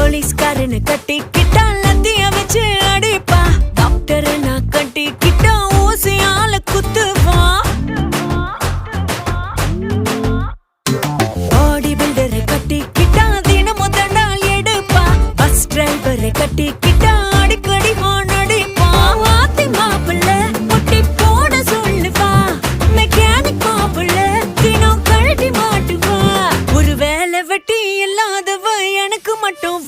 போலீஸ்காரனை கட்டிக்கிட்டா லத்திய வச்சு அடிப்பா. டாக்டர் நான் கட்டிக்கிட்டா ஊசியால குத்துவா. பாடி பில்டரை கட்டிக்கிட்டா தினமும் தண்டால் எடுப்பா. பஸ் டிரைவரை கட்டிக்கிட்டா அடிக்கடி ஹார்ன் அடிப்பா. ஆத்தி மாப்பிள்ள முட்டி போட சொல்லுவா. மெக்கானிக் மாப்பிள்ள தினம் கழட்டி மாட்டுவா. ஒரு வேலை வெட்டி இல்லாதவ எனக்கு மட்டும்